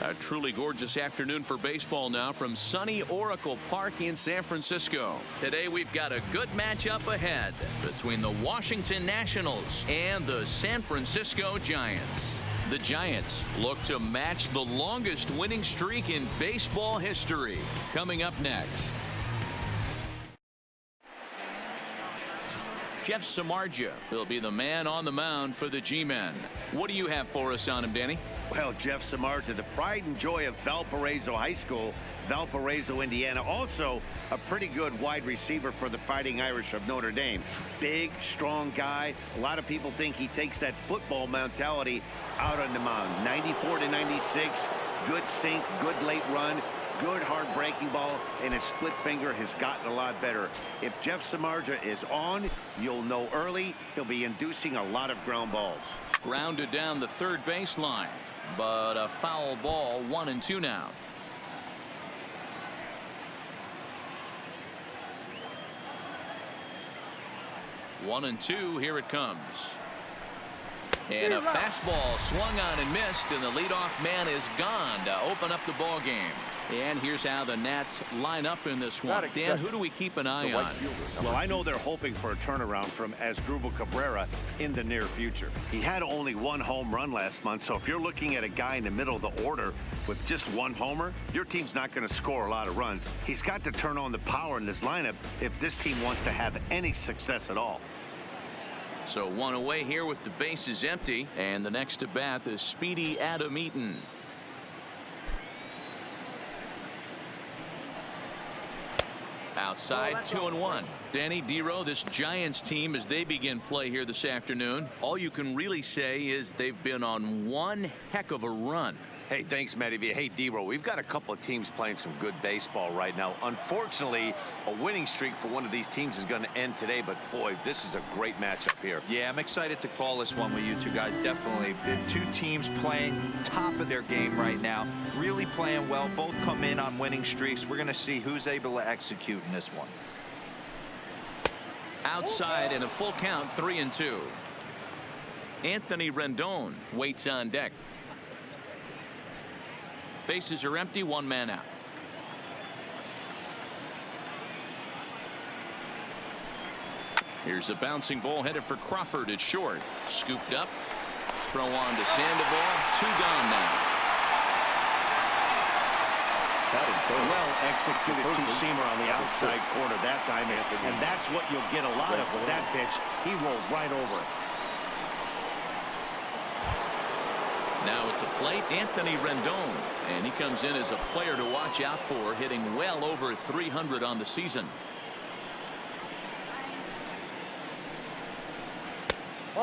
A truly gorgeous afternoon for baseball now from sunny Oracle Park in San Francisco. Today we've got a good matchup ahead between the Washington Nationals and the San Francisco Giants. The Giants look to match the longest winning streak in baseball history. Coming up next. Jeff Samardzija will be the man on the mound for the G-Men. What do you have for us on him, Danny? Well, Jeff Samardzija, the pride and joy of Valparaiso High School, Valparaiso, Indiana. Also a pretty good wide receiver for the Fighting Irish of Notre Dame. Big, strong guy. A lot of people think he takes that football mentality out on the mound. 94 to 96, good sink, good late run. Good hard breaking ball, and his split finger has gotten a lot better. If Jeff Samardzija is on, you'll know early he'll be inducing a lot of ground balls. Grounded down the third baseline, but a foul ball, 1-2 now. One and two, here it comes. And a fastball swung on and missed, and the leadoff man is gone to open up the ball game. And here's how the Nats line up in this one. Dan, who do we keep an eye on? Well, I know they're hoping for a turnaround from Asdrubal Cabrera in the near future. He had only one home run last month, so if you're looking at a guy in the middle of the order with just one homer, your team's not going to score a lot of runs. He's got to turn on the power in this lineup if this team wants to have any success at all. So one away here with the bases empty, and the next to bat is speedy Adam Eaton. Outside, 2-1. Danny Dero, this Giants team, as they begin play here this afternoon, all you can really say is they've been on one heck of a run. Hey, thanks, Matty V. Hey, Dero, we've got a couple of teams playing some good baseball right now. Unfortunately, a winning streak for one of these teams is going to end today, but boy, this is a great matchup here. Yeah, I'm excited to call this one with you two guys. Definitely. The two teams playing top of their game right now, really playing well. Both come in on winning streaks. We're going to see who's able to execute in this one. Outside in a full count, 3-2. Anthony Rendon waits on deck. Bases are empty, one man out. Here's a bouncing ball headed for Crawford at short. Scooped up. Throw on to Sandoval. Two gone now. Well executed two-seamer on the outside corner that time, Anthony. And that's what you'll get a lot of with that pitch. He rolled right over it. Now at the plate, Anthony Rendon, and he comes in as a player to watch out for, hitting well over 300 on the season.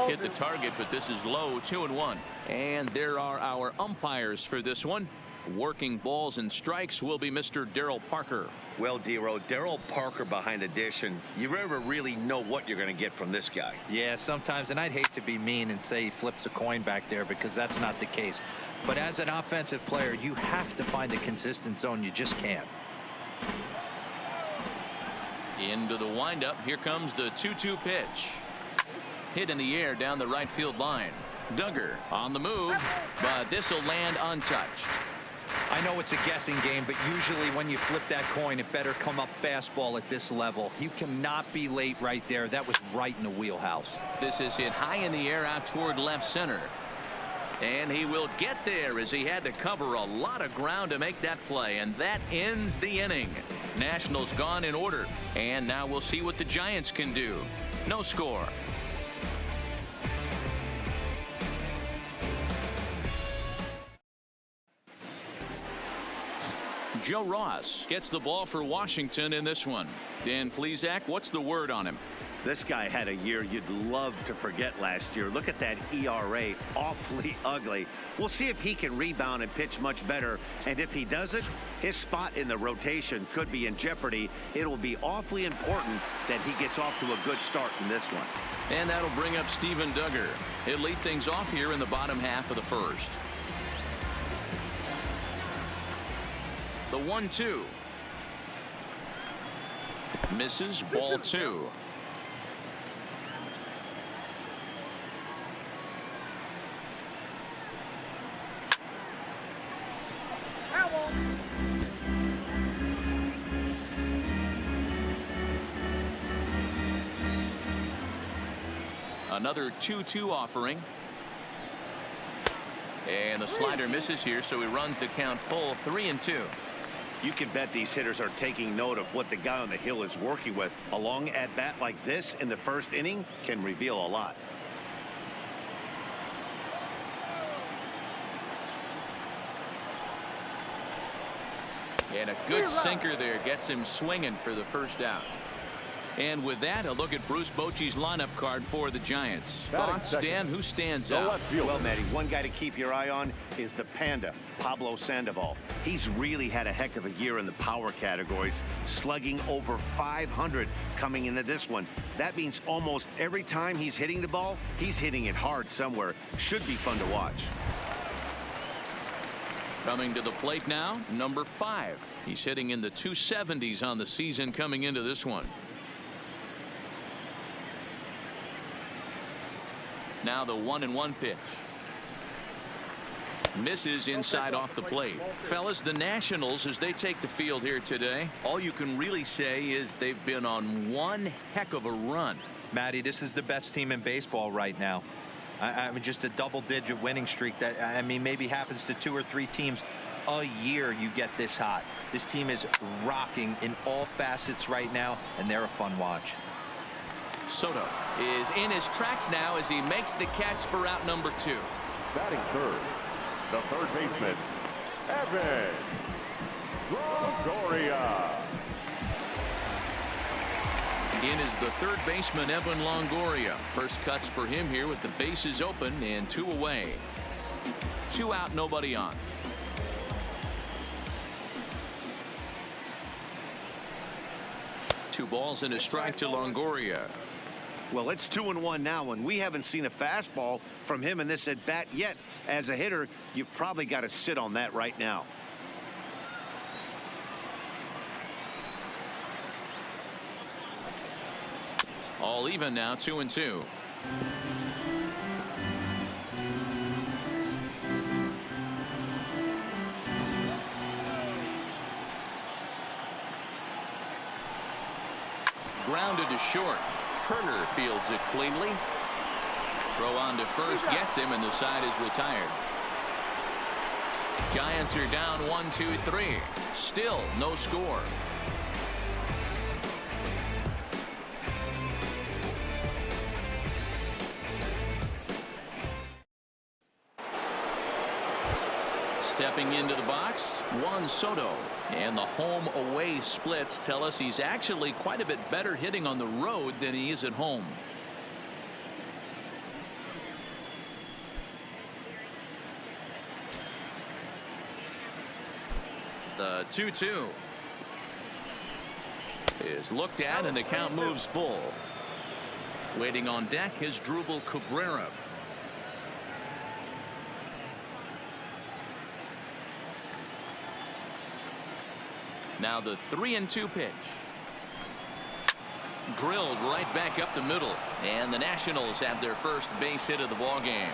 Hit the target, but this is low, 2-1. And there are our umpires for this one. Working balls and strikes will be Mr. Darryl Parker. Well, Dero, Darryl Parker behind the dish, and you never really know what you're going to get from this guy. Yeah, sometimes, and I'd hate to be mean and say he flips a coin back there because that's not the case. But as an offensive player, you have to find a consistent zone. You just can't. Into the windup. Here comes the 2-2 pitch. Hit in the air down the right field line. Duggar on the move, but this will land untouched. I know it's a guessing game, but usually when you flip that coin, it better come up fastball at this level. You cannot be late right there. That was right in the wheelhouse. This is hit high in the air out toward left center. And he will get there as he had to cover a lot of ground to make that play. And that ends the inning. Nationals gone in order. And now we'll see what the Giants can do. No score. Joe Ross gets the ball for Washington in this one. Dan Plesac, what's the word on him? This guy had a year you'd love to forget last year. Look at that ERA, awfully ugly. We'll see if he can rebound and pitch much better. And if he doesn't, his spot in the rotation could be in jeopardy. It'll be awfully important that he gets off to a good start in this one. And that'll bring up Steven Duggar. He'll lead things off here in the bottom half of the first. The 1-2. Misses, ball 2. Another 2-2 offering. And the slider misses here, so he runs the count full 3-2. You can bet these hitters are taking note of what the guy on the hill is working with. A long at bat like this in the first inning can reveal a lot. And a good sinker there gets him swinging for the first out. And with that, a look at Bruce Bochy's lineup card for the Giants. Thoughts, Dan? Who stands out? Well, Matty, one guy to keep your eye on is the Panda, Pablo Sandoval. He's really had a heck of a year in the power categories, slugging over 500 coming into this one. That means almost every time he's hitting the ball, he's hitting it hard somewhere. Should be fun to watch. Coming to the plate now, number 5. He's hitting in the 270s on the season coming into this one. Now the 1-1 pitch. Misses inside off the plate. Fellas, the Nationals, as they take the field here today, all you can really say is they've been on one heck of a run. Matty, this is the best team in baseball right now. I mean, just a double-digit winning streak that, I mean, maybe happens to 2 or 3 teams a year you get this hot. This team is rocking in all facets right now, and they're a fun watch. Soto is in his tracks now as he makes the catch for out number 2. Batting third, the third baseman, Evan Longoria. In is the third baseman, Evan Longoria. First cuts for him here with the bases open and 2 away. 2 out, nobody on. Two balls and a strike to Longoria. Well, it's 2-1 now, and we haven't seen a fastball from him in this at bat yet. As a hitter, you've probably got to sit on that right now. All even now, 2-2. Grounded to short. Turner fields it cleanly. Throw on to first, gets him, and the side is retired. Giants are down 1-2-3. Still no score. Stepping into the box, Juan Soto. And the home away splits tell us he's actually quite a bit better hitting on the road than he is at home. The 2-2 is looked at, and the count moves full. Waiting on deck is Drupal Cabrera. Now the 3-2 pitch. Drilled right back up the middle, and the Nationals have their first base hit of the ball game.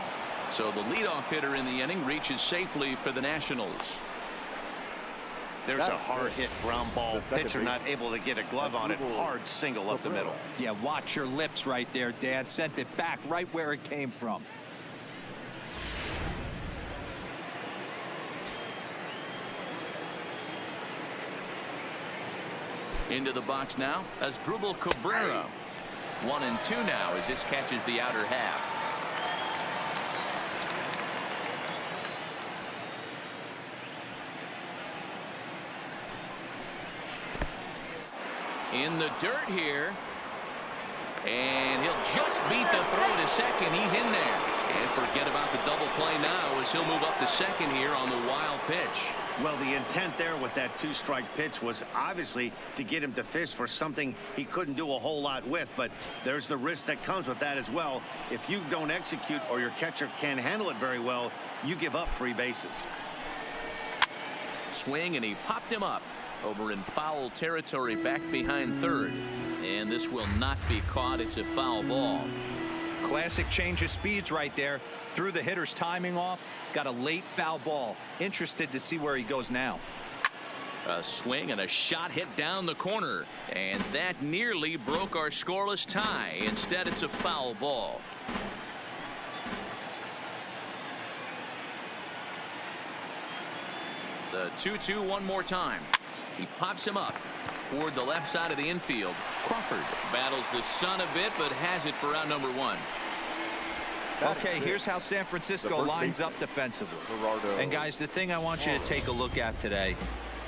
So the leadoff hitter in the inning reaches safely for the Nationals. There's a hard hit ground ball. Pitcher not able to get a glove on it. Hard single up the middle. Yeah, watch your lips right there, Dan. Sent it back right where it came from. Into the box now as Drupal Cabrera. 1-2 now as this catches the outer half. In the dirt here, and he'll just beat the throw to second. He's in there, and forget about the double play now as he'll move up to second here on the wild pitch. Well, the intent there with that 2-strike pitch was obviously to get him to fish for something he couldn't do a whole lot with, but there's the risk that comes with that as well. If you don't execute or your catcher can't handle it very well, you give up free bases. Swing, and he popped him up over in foul territory back behind third, and this will not be caught. It's a foul ball. Classic change of speeds right there. Threw the hitter's timing off. Got a late foul ball. Interested to see where he goes now. A swing and a shot hit down the corner, and that nearly broke our scoreless tie. Instead, it's a foul ball. The 2-2 one more time. He pops him up toward the left side of the infield. Crawford battles the sun a bit, but has it for out number 1. Okay, here's how San Francisco lines up defensively. And guys, the thing I want you to take a look at today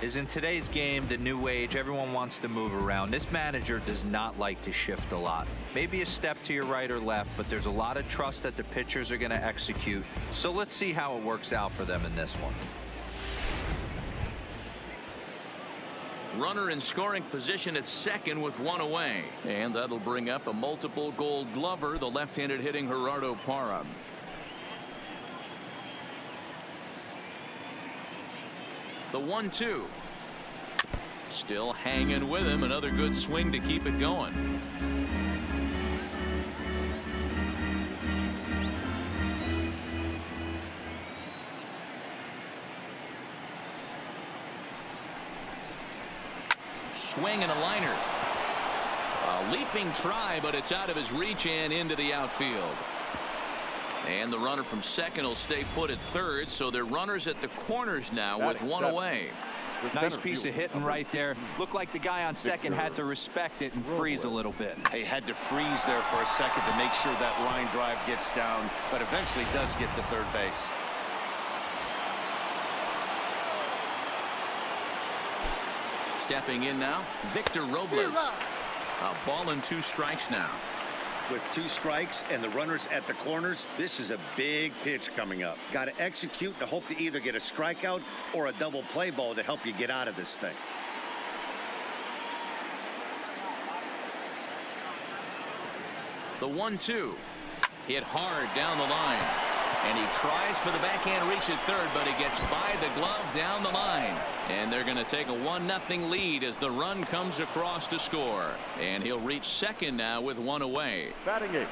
is in today's game, the new age, everyone wants to move around. This manager does not like to shift a lot. Maybe a step to your right or left, but there's a lot of trust that the pitchers are going to execute. So let's see how it works out for them in this one. Runner in scoring position at second with 1 away. And that'll bring up a multiple Gold Glover, the left-handed hitting Gerardo Parra. The 1-2. Still hanging with him. Another good swing to keep it going. Swing and a liner. A leaping try, but it's out of his reach and into the outfield. And the runner from second will stay put at third, so they're runners at the corners now with 1 away. Nice piece of hitting right there. Looked like the guy on second had to respect it and freeze a little bit. He had to freeze there for a second to make sure that line drive gets down, but eventually does get to third base. Stepping in now, Victor Robles. A ball and 2 strikes now. With 2 strikes and the runners at the corners, this is a big pitch coming up. Got to execute to hope to either get a strikeout or a double play ball to help you get out of this thing. The 1-2. Hit hard down the line. And he tries for the backhand reach at third, but he gets by the glove down the line. And they're going to take a 1-0 lead as the run comes across to score. And he'll reach second now with 1 away. Batting it.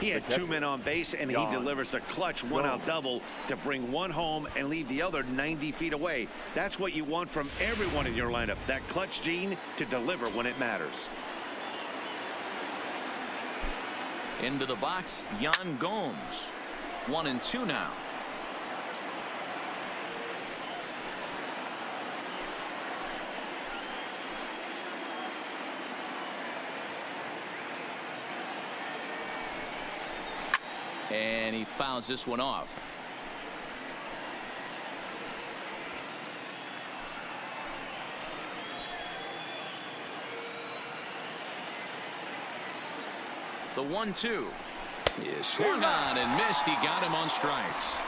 He had 2 men on base, and he delivers a clutch 1-out double to bring 1 home and leave the other 90 feet away. That's what you want from everyone in your lineup, that clutch gene to deliver when it matters. Into the box, Yan Gomes. 1-2 now. And he fouls this one off. The 1-2 is swung on and missed. He got him on strikes.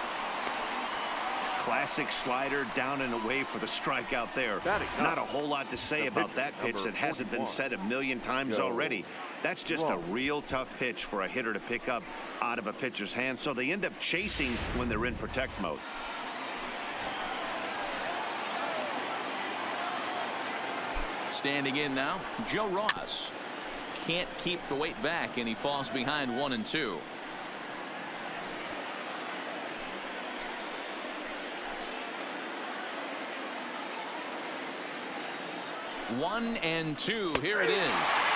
Classic slider down and away for the strikeout there. Not a whole lot to say about that pitch that hasn't been said a million times already. That's just a real tough pitch for a hitter to pick up out of a pitcher's hand, so they end up chasing when they're in protect mode. Standing in now, Joe Ross. Can't keep the weight back, and he falls behind 1-2. 1-2. Here it is.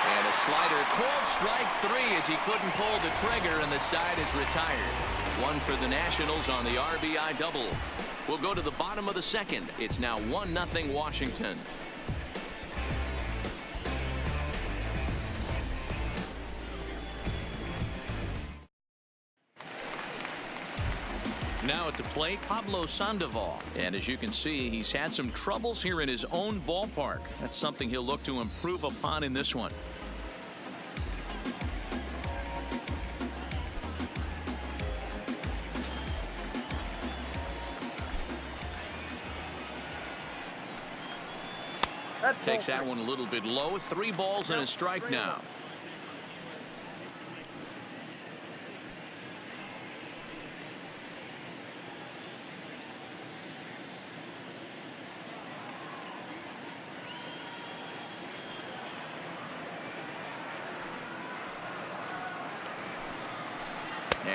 And a slider, called strike 3 as he couldn't pull the trigger, and the side is retired. 1 for the Nationals on the RBI double. We'll go to the bottom of the second. It's now 1-0 Washington. Now at the plate, Pablo Sandoval. And as you can see, he's had some troubles here in his own ballpark. That's something he'll look to improve upon in this one. Takes that one a little bit low. 3 balls and a strike now.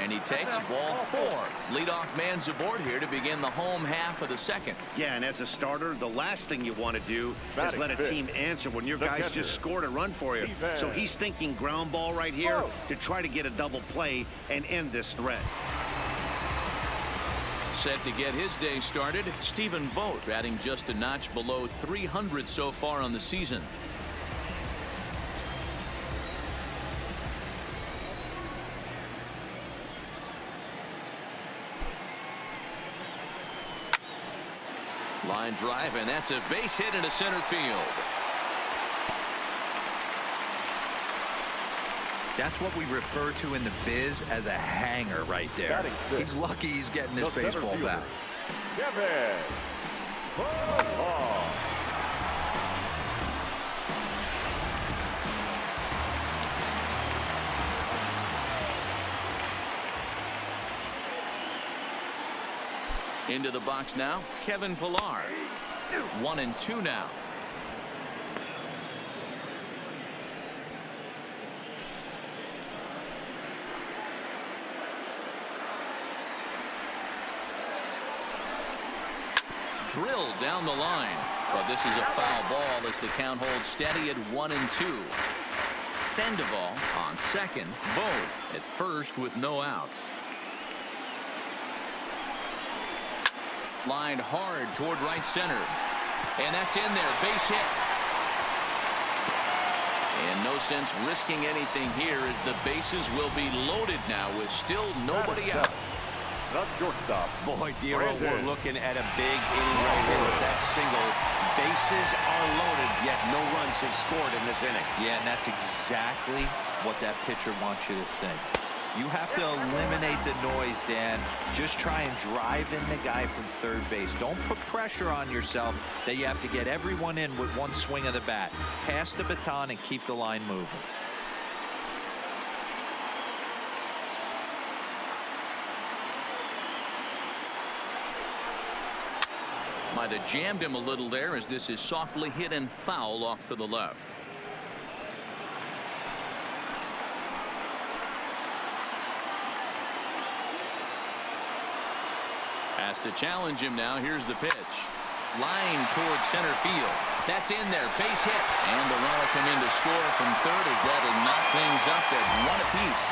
And he takes ball 4. Leadoff man's aboard here to begin the home half of the second. Yeah, and as a starter, the last thing you want to do is let a team answer when your guys just scored a run for you. So he's thinking ground ball right here to try to get a double play and end this threat. Set to get his day started, Stephen Vogt, batting just a notch below 300 so far on the season. Line drive, and that's a base hit into center field. That's what we refer to in the biz as a hanger right there. He's lucky he's getting this baseball back. Into the box now, Kevin Pillar. 1-2 now. Drilled down the line, but this is a foul ball as the count holds steady at 1-2. Sandoval on second, Vogt at first with no outs. Lined hard toward right center, and that's in there, base hit. And no sense risking anything here as the bases will be loaded now with still nobody out. Not shortstop. Boy, Dero, we're looking at a big inning right here with that single. Bases are loaded, yet no runs have scored in this inning. Yeah, and that's exactly what that pitcher wants you to think. You have to eliminate the noise, Dan. Just try and drive in the guy from third base. Don't put pressure on yourself that you have to get everyone in with one swing of the bat. Pass the baton and keep the line moving. Might have jammed him a little there as this is softly hit and foul off to the left. Has to challenge him now. Here's the pitch. Line towards center field. That's in there. Base hit. And the runner come in to score from third as that'll knock things up at 1 apiece.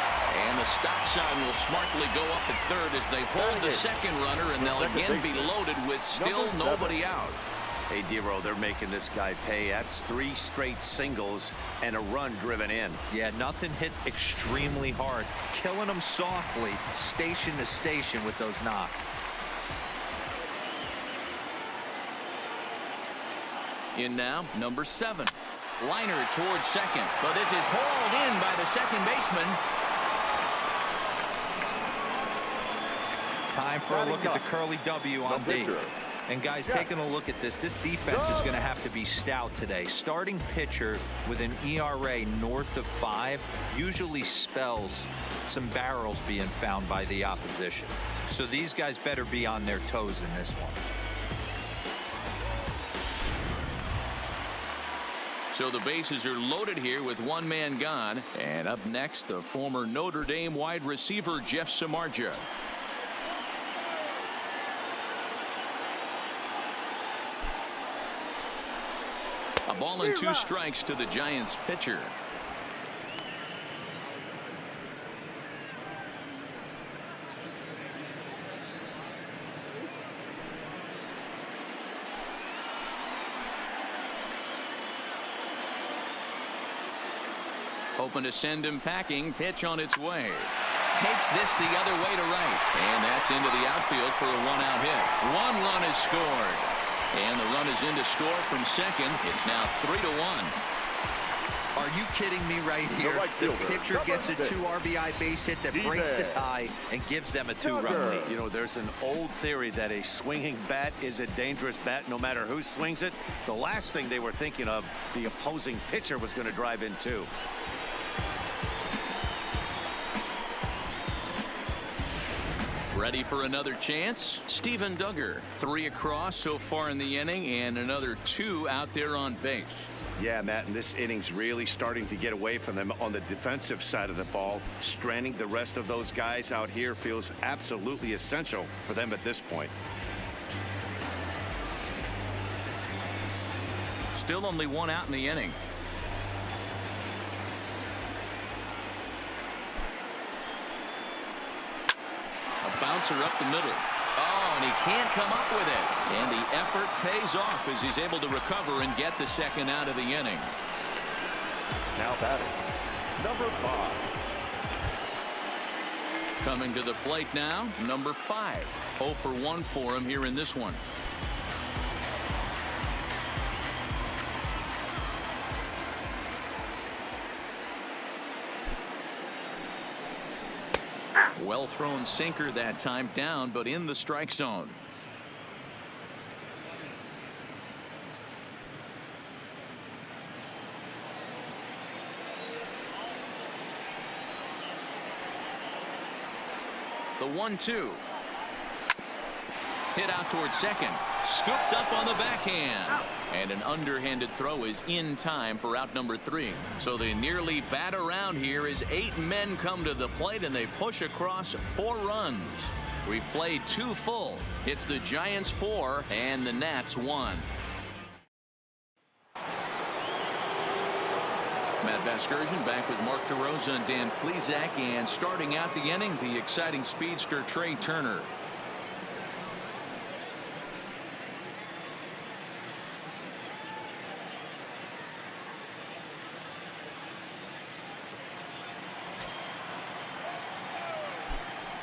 And the stop sign will smartly go up at third as they hold the second runner, and they'll again be loaded with still nobody out. Hey, Dero, they're making this guy pay. That's 3 straight singles and a run driven in. Yeah, nothing hit extremely hard. Killing them softly, station to station with those knocks. In now, number 7. Liner towards second, but this is hauled in by the second baseman. Time for a look at the curly W on D. And guys, taking a look at this defense is going to have to be stout today. Starting pitcher with an ERA north of 5 usually spells some barrels being found by the opposition. So these guys better be on their toes in this one. So the bases are loaded here with one man gone. And up next, the former Notre Dame wide receiver Jeff Samardzija. A ball and 2 strikes to the Giants pitcher. Hoping to send him packing. Pitch on its way. Takes this the other way to right. And that's into the outfield for a 1-out hit. 1 run is scored. And the run is in to score from second. It's now 3-1. Are you kidding me right here? The pitcher gets a 2 RBI base hit that breaks the tie and gives them a 2-run lead. You know, there's an old theory that a swinging bat is a dangerous bat no matter who swings it. The last thing they were thinking of, the opposing pitcher was going to drive in too. Ready for another chance? Steven Duggar. 3 across so far in the inning and another 2 out there on base. Yeah, Matt, and this inning's really starting to get away from them on the defensive side of the ball. Stranding the rest of those guys out here feels absolutely essential for them at this point. Still only one out in the inning. A bouncer up the middle. Oh, and he can't come up with it. And the effort pays off as he's able to recover and get the second out of the inning. Now batting, number 5. Coming to the plate now, number 5. 0 for 1 for him here in this one. Well thrown sinker that time, down but in the strike zone. The 1-2. Hit out towards second. Scooped up on the backhand. And an underhanded throw is in time for out number 3. So they nearly bat around here as 8 men come to the plate and they push across 4 runs. We've played 2 full. It's the Giants 4 and the Nats 1. Matt Vasgersian back with Mark DeRosa and Dan Plesac, and starting out the inning, the exciting speedster Trey Turner.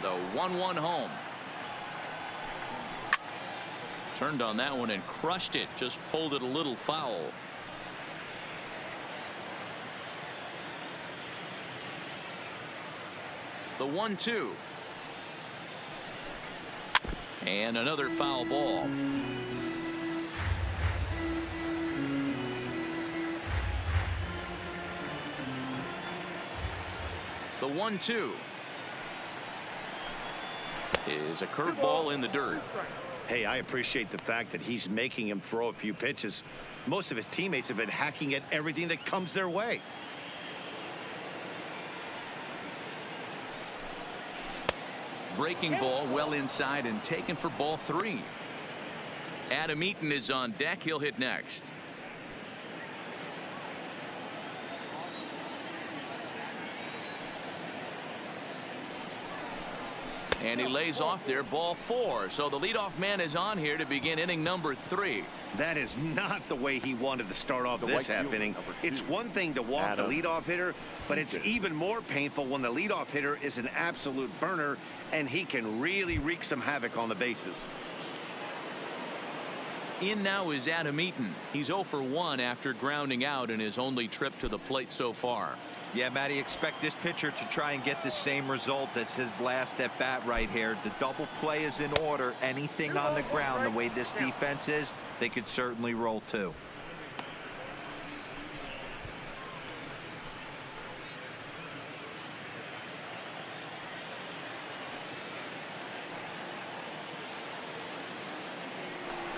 The 1-1 home. Turned on that one and crushed it. Just pulled it a little foul. The 1-2. And another foul ball. The 1-2 is a curveball in the dirt. Hey, I appreciate the fact that he's making him throw a few pitches. Most of his teammates have been hacking at everything that comes their way. Breaking ball well inside and taken for ball 3. Adam Eaton is on deck. He'll hit next. And he lays off there, ball 4. So the leadoff man is on here to begin inning number 3. That is not the way he wanted to start off this half inning. It's one thing to walk the leadoff hitter, but it's even more painful when the leadoff hitter is an absolute burner and he can really wreak some havoc on the bases. In now is Adam Eaton. He's 0 for 1 after grounding out in his only trip to the plate so far. Yeah, Matty, expect this pitcher to try and get the same result as his last at bat right here. The double play is in order. Anything on the ground, the way this defense is, they could certainly roll 2.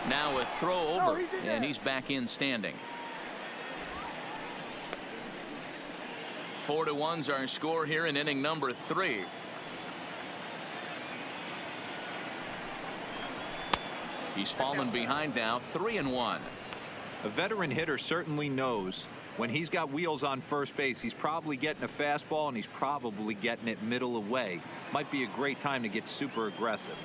Now a throw over, and he's back in standing. 4-1's our score here in inning number 3. He's fallen behind now, 3-1. A veteran hitter certainly knows when he's got wheels on first base, he's probably getting a fastball and he's probably getting it middle away. Might be a great time to get super aggressive.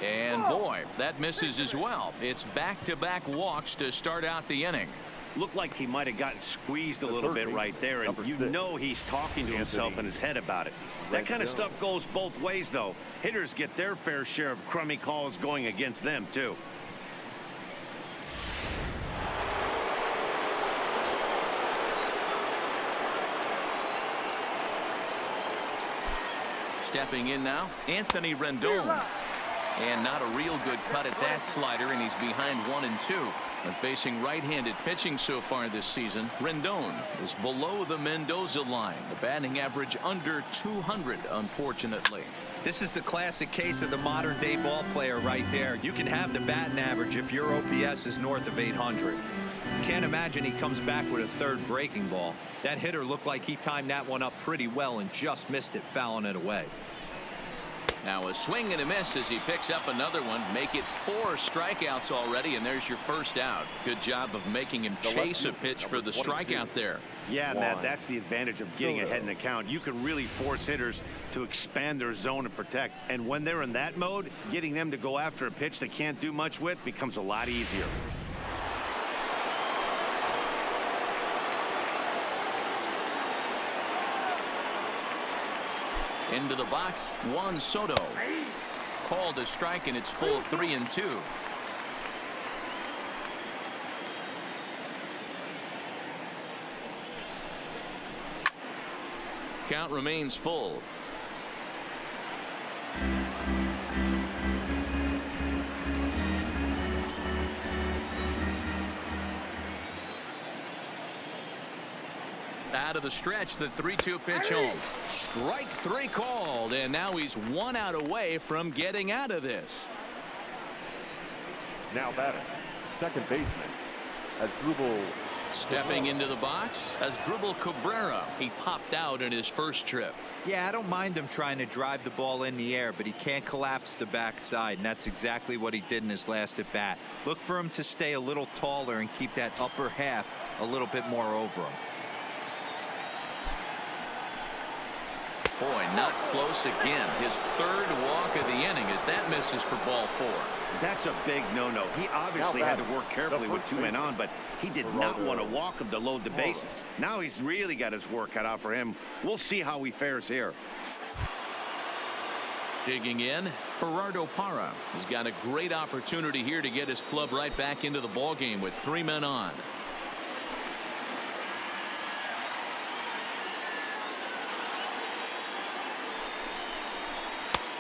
And boy, that misses as well. It's back-to-back walks to start out the inning. Looked like he might have gotten squeezed a little bit right there, and you know he's talking to himself in his head about it. That kind of stuff goes both ways, though. Hitters get their fair share of crummy calls going against them, too. Stepping in now, Anthony Rendon. And not a real good cut at that slider, and he's behind 1-2. And facing right-handed pitching so far this season, Rendon is below the Mendoza line. The batting average under 200, unfortunately. This is the classic case of the modern day ball player right there. You can have the batting average if your OPS is north of 800. Can't imagine he comes back with a third breaking ball. That hitter looked like he timed that one up pretty well and just missed it, fouling it away. Now a swing and a miss as he picks up another one. Make it 4 strikeouts already, and there's your first out. Good job of making him chase a pitch for the strikeout there. Yeah, Matt, that's the advantage of getting ahead in the count. You can really force hitters to expand their zone and protect. And when they're in that mode, getting them to go after a pitch they can't do much with becomes a lot easier. Into the box, Juan Soto. Called a strike, and it's full 3-2. Count remains full. Out of the stretch, the 3-2 pitch home. Strike 3 called, and now he's 1 out away from getting out of this. Now batting, second baseman, Asdrubal. Stepping into the box, Asdrubal Cabrera. He popped out in his first trip. Yeah, I don't mind him trying to drive the ball in the air, but he can't collapse the backside, and that's exactly what he did in his last at bat. Look for him to stay a little taller and keep that upper half a little bit more over him. Boy, not close again. His third walk of the inning as that misses for ball 4. That's a big no-no. He obviously had to work carefully with 2 men on, but he did not want to walk him to load the bases. Now he's really got his work cut out for him. We'll see how he fares here. Digging in, Gerardo Parra. He's got a great opportunity here to get his club right back into the ballgame with 3 men on.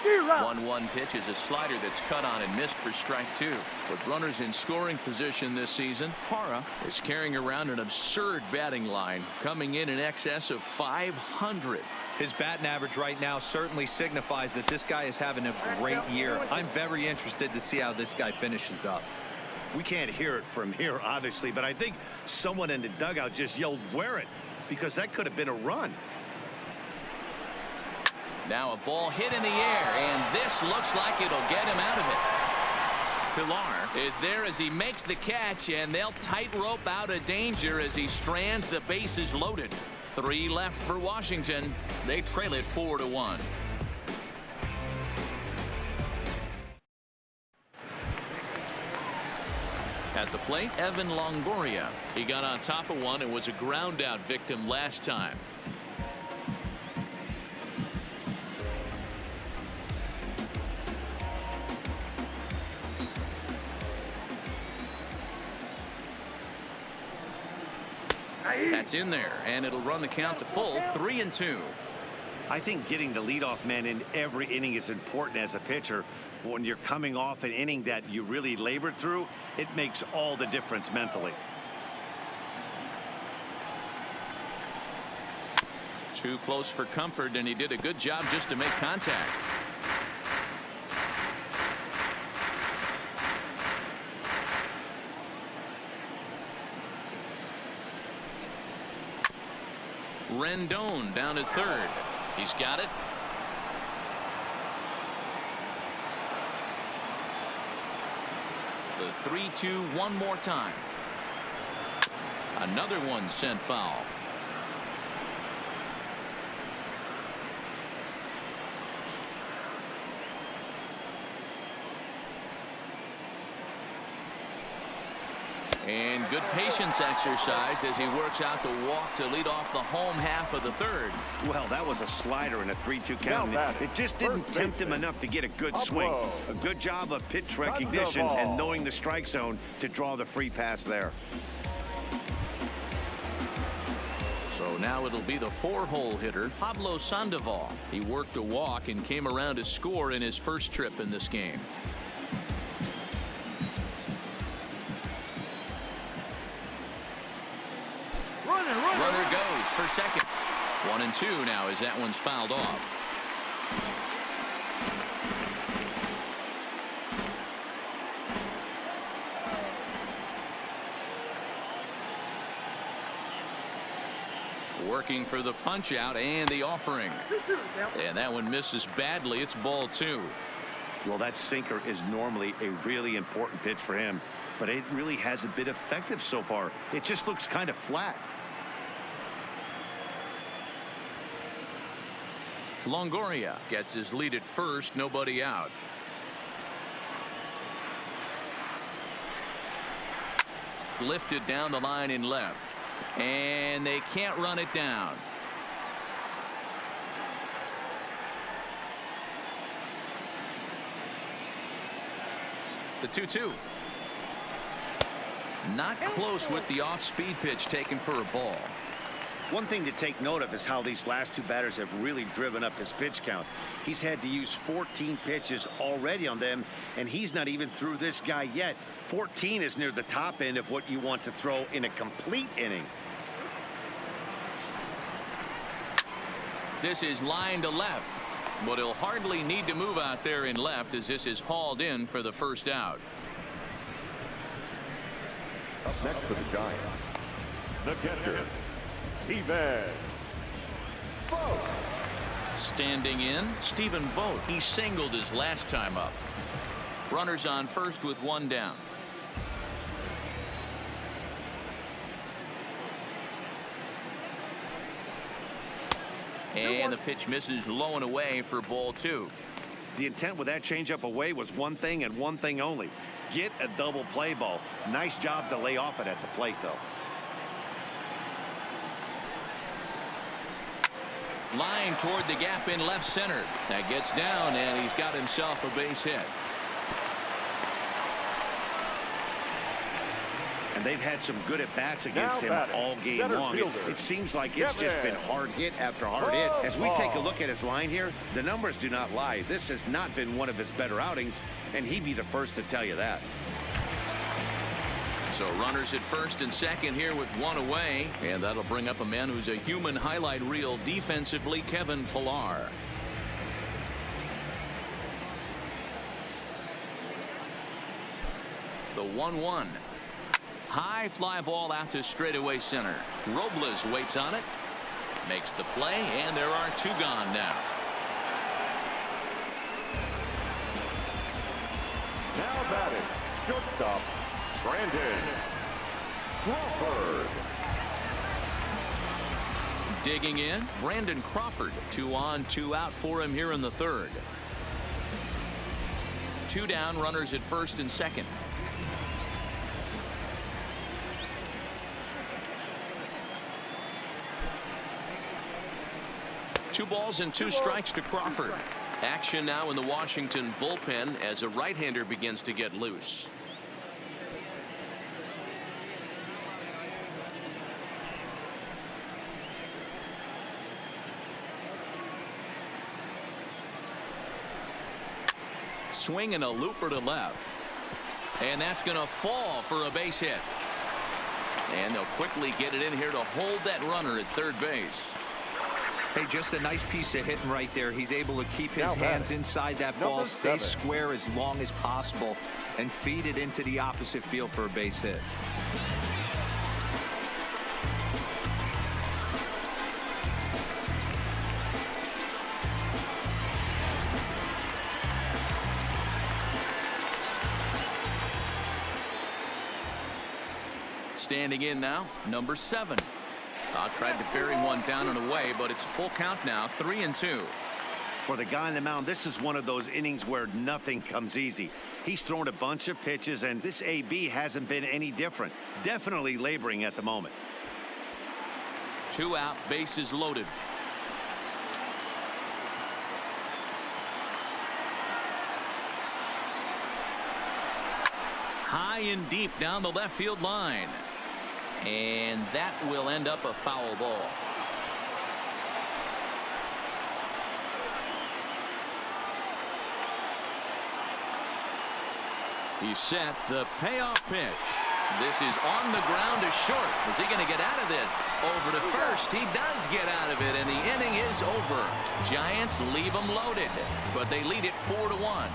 Zero. 1-1 pitch is a slider that's cut on and missed for strike 2. With runners in scoring position this season, Parra is carrying around an absurd batting line, coming in excess of 500. His batting average right now certainly signifies that this guy is having a great year. I'm very interested to see how this guy finishes up. We can't hear it from here, obviously, but I think someone in the dugout just yelled, "Wear it," because that could have been a run. Now a ball hit in the air, and this looks like it'll get him out of it. Pilar is there as he makes the catch, and they'll tightrope out of danger as he strands the bases loaded. 3 left for Washington. They trail it 4-1. At the plate, Evan Longoria. He got on top of one and was a ground out victim last time. That's in there, and it'll run the count to full 3-2. I think getting the leadoff man in every inning is important as a pitcher. When you're coming off an inning that you really labored through, it makes all the difference mentally. Too close for comfort, and he did a good job just to make contact. Rendon down at third. He's got it. The 3-2 one more time. Another one sent foul. And good patience exercised as he works out the walk to lead off the home half of the third. Well, that was a slider in a 3-2 count. It just didn't tempt him enough to get a good swing. A good job of pitch recognition and knowing the strike zone to draw the free pass there. So now it'll be the 4-hole hitter, Pablo Sandoval. He worked a walk and came around to score in his first trip in this game. 1-2 now as that one's fouled off. Working for the punch out and the offering. And that one misses badly. It's ball 2. Well, that sinker is normally a really important pitch for him, but it really hasn't been effective so far. It just looks kind of flat. Longoria gets his lead at first, nobody out. Lifted down the line in left. And they can't run it down. The 2-2. Not close with the off-speed pitch taken for a ball. One thing to take note of is how these last two batters have really driven up his pitch count. He's had to use 14 pitches already on them, and he's not even through this guy yet. 14 is near the top end of what you want to throw in a complete inning. This is line to left, but he'll hardly need to move out there in left as this is hauled in for the first out. Up next for the Giants, the catcher, Stephen Vogt. Standing in, Stephen Vogt. He singled his last time up. Runners on first with one down. And the pitch misses low and away for ball 2. The intent with that changeup away was one thing and one thing only. Get a double play ball. Nice job to lay off it at the plate, though. Line toward the gap in left center. That gets down, and he's got himself a base hit. And they've had some good at-bats against him all game long. It seems like it's just been hard hit after hard hit. As we take a look at his line here, the numbers do not lie. This has not been one of his better outings, and he'd be the first to tell you that. So runners at first and second here with one away, and that'll bring up a man who's a human highlight reel defensively, Kevin Pillar. The 1-1. High fly ball out to straightaway center. Robles waits on it, makes the play, and there are two gone now. Now batting, shortstop, Brandon Crawford. Digging in, Brandon Crawford. 2 on, 2 out for him here in the third. 2 down, runners at first and second. Two balls and 2 strikes to Crawford. Action now in the Washington bullpen as a right-hander begins to get loose. Swing and a looper to left. And that's going to fall for a base hit. And they'll quickly get it in here to hold that runner at third base. Hey, just a nice piece of hitting right there. He's able to keep his hands inside that ball, stay square as long as possible, and feed it into the opposite field for a base hit. Standing in now, number 7. Tried to bury one down and away, but it's full count now, 3-2. For the guy on the mound, this is one of those innings where nothing comes easy. He's thrown a bunch of pitches, and this AB hasn't been any different. Definitely laboring at the moment. 2 out, bases loaded. High and deep down the left field line. And that will end up a foul ball. He's set. The payoff pitch. This is on the ground to short. Is he going to get out of this? Over to first. He does get out of it, and the inning is over. Giants leave them loaded, but they lead it 4-1.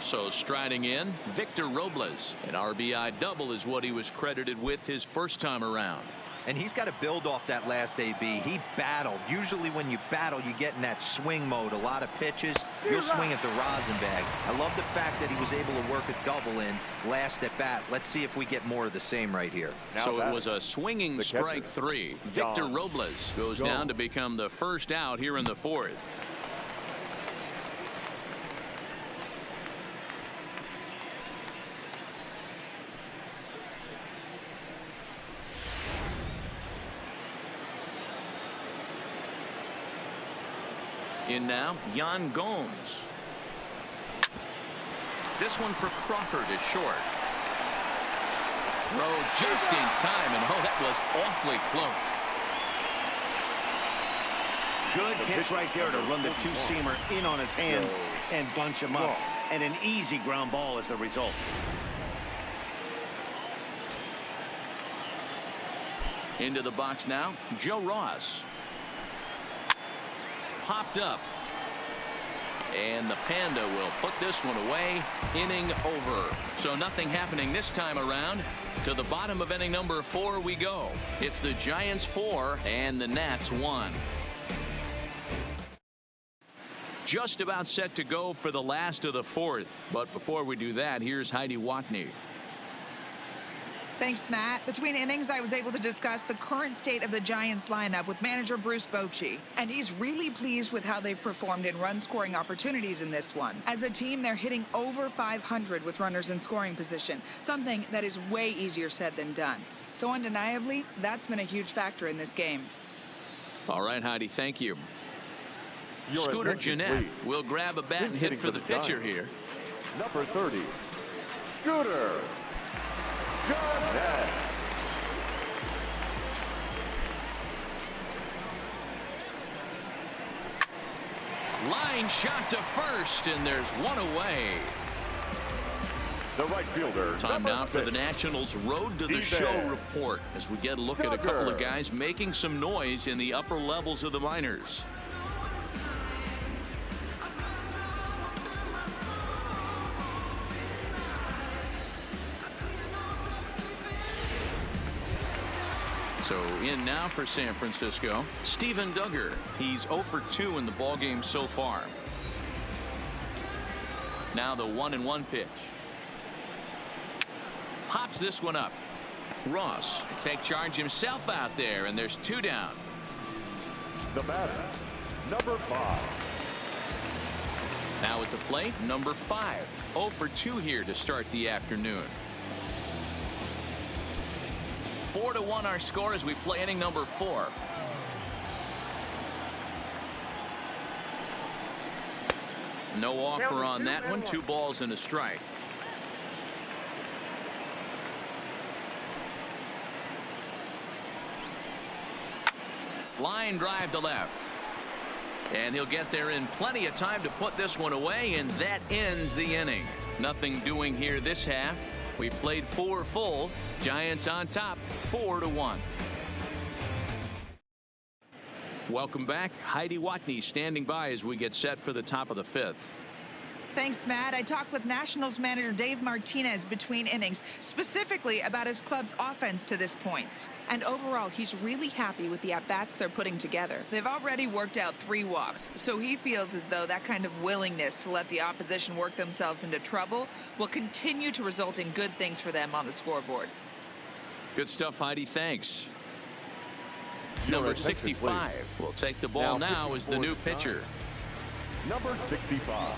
So striding in, Victor Robles. An RBI double is what he was credited with his first time around. And he's got to build off that last AB. He battled. Usually when you battle, you get in that swing mode. A lot of pitches, you'll swing at the rosin bag. I love the fact that he was able to work a double in last at bat. Let's see if we get more of the same right here. So it was a swinging strike three. Victor Robles goes down to become the first out here in the fourth. In now, Yan Gomes. This one for Crawford is short. Throw just in time, and oh, that was awfully close. Good pitch right there to run the two-seamer in on his hands and bunch him up. And an easy ground ball as the result. Into the box now, Joe Ross. Popped up, and the Panda will put this one away. Inning over. So nothing happening this time around. To the bottom of inning number 4 we go. It's the Giants 4 and the Nats 1. Just about set to go for the last of the fourth, but before we do that, here's Heidi Watney. Thanks, Matt. Between innings, I was able to discuss the current state of the Giants lineup with manager Bruce Bochy, and he's really pleased with how they've performed in run-scoring opportunities in this one. As a team, they're hitting over 500 with runners in scoring position, something that is way easier said than done. So undeniably, that's been a huge factor in this game. All right, Heidi, thank you. Scooter Gennett will grab a bat and hit for the pitcher here. Number 30, Scooter Gennett. Line shot to first, and there's one away. The right fielder. Time now for the Nationals' Road to the Show report as we get a look at a couple of guys making some noise in the upper levels of the minors. So in now for San Francisco, Steven Duggar. He's 0 for 2 in the ballgame so far. Now the 1-1 pitch. Pops this one up. Ross take charge himself out there, and there's 2 down. The batter, number 5. Now at the plate, number 5. 0 for 2 here to start the afternoon. 4-1 our score as we play inning number 4. No offer on that one. 2 balls and a strike. Line drive to left. And he'll get there in plenty of time to put this one away, and that ends the inning. Nothing doing here this half. We played 4 full. Giants on top 4-1. Welcome back. Heidi Watney standing by as we get set for the top of the 5th. Thanks, Matt. I talked with Nationals manager Dave Martinez between innings, specifically about his club's offense to this point. And overall, he's really happy with the at-bats they're putting together. They've already worked out 3 walks, so he feels as though that kind of willingness to let the opposition work themselves into trouble will continue to result in good things for them on the scoreboard. Good stuff, Heidi. Thanks. Number 65 will take the ball now as the new pitcher. Number 65.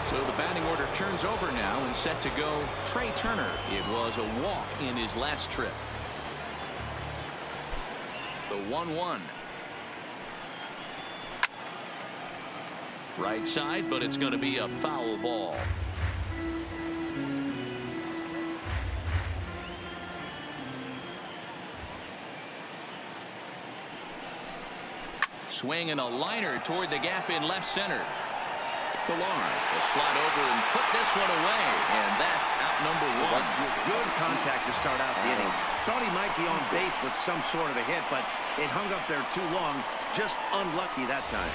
So the batting order turns over now and set to go Trey Turner. It was a walk in his last trip. The 1-1. Right side, but it's going to be a foul ball. swing and a liner toward the gap in left center. Pilar will slide over and put this one away, and that's out number one. Good contact to start out the inning. Thought he might be on base with some sort of a hit, but it hung up there too long. Just unlucky that time.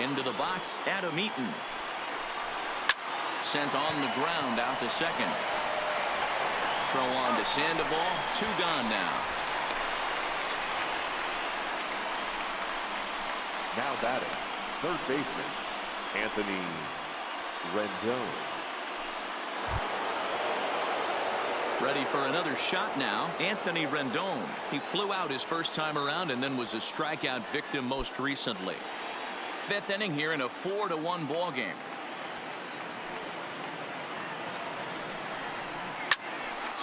Into the box, Adam Eaton. Sent on the ground out to second. Throw on to Sandoval. 2 gone now. Now batting, third baseman, Anthony Rendon. Ready for another shot now, Anthony Rendon. He flew out his first time around and then was a strikeout victim most recently. 5th inning here in a 4-1 ball game.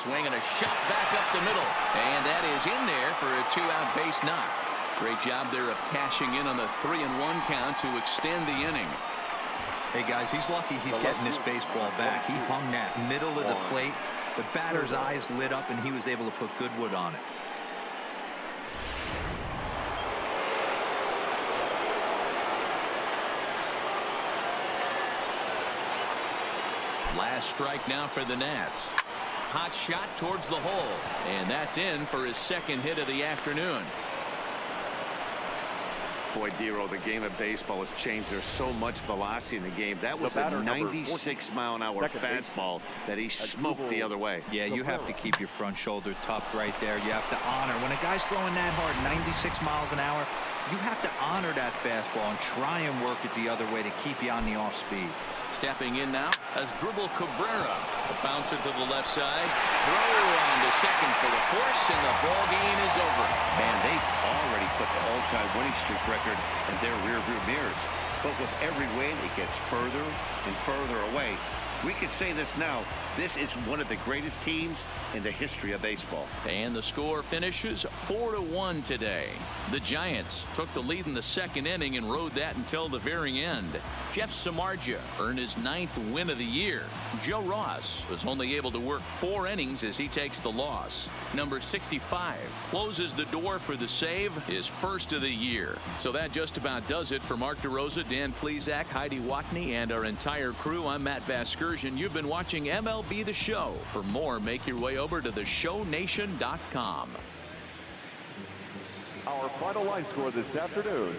Swing and a shot back up the middle, and that is in there for a 2-out base knock. Great job there of cashing in on the 3-1 count to extend the inning. Hey guys, he's lucky he's getting this baseball back. He hung that middle of the plate. The batter's eyes lit up and he was able to put good wood on it. Last strike now for the Nats. Hot shot towards the hole, and that's in for his 2nd hit of the afternoon. Boy, Dero, the game of baseball has changed. There's so much velocity in the game. That was a 96-mile-an-hour fastball that he smoked the other way. Yeah, you have to keep your front shoulder tucked right there. You have to honor. When a guy's throwing that hard, 96 miles an hour, you have to honor that fastball and try and work it the other way to keep you on the off speed. Stepping in now as Dribble Cabrera. A bouncer to the left side. Throw on to second for the force, and the ball game is over. Man, they've already put the all-time winning streak record in their rearview mirrors. But with every win, it gets further and further away. We could say this now. This is one of the greatest teams in the history of baseball. And the score finishes 4-1 today. The Giants took the lead in the 2nd inning and rode that until the very end. Jeff Samardzija earned his 9th win of the year. Joe Ross was only able to work 4 innings as he takes the loss. Number 65 closes the door for the save, his 1st of the year. So that just about does it for Mark DeRosa, Dan Plesac, Heidi Watney, and our entire crew. I'm Matt Vasgersian. You've been watching MLB The Show. For more, make your way over to theshownation.com. Our final line score this afternoon.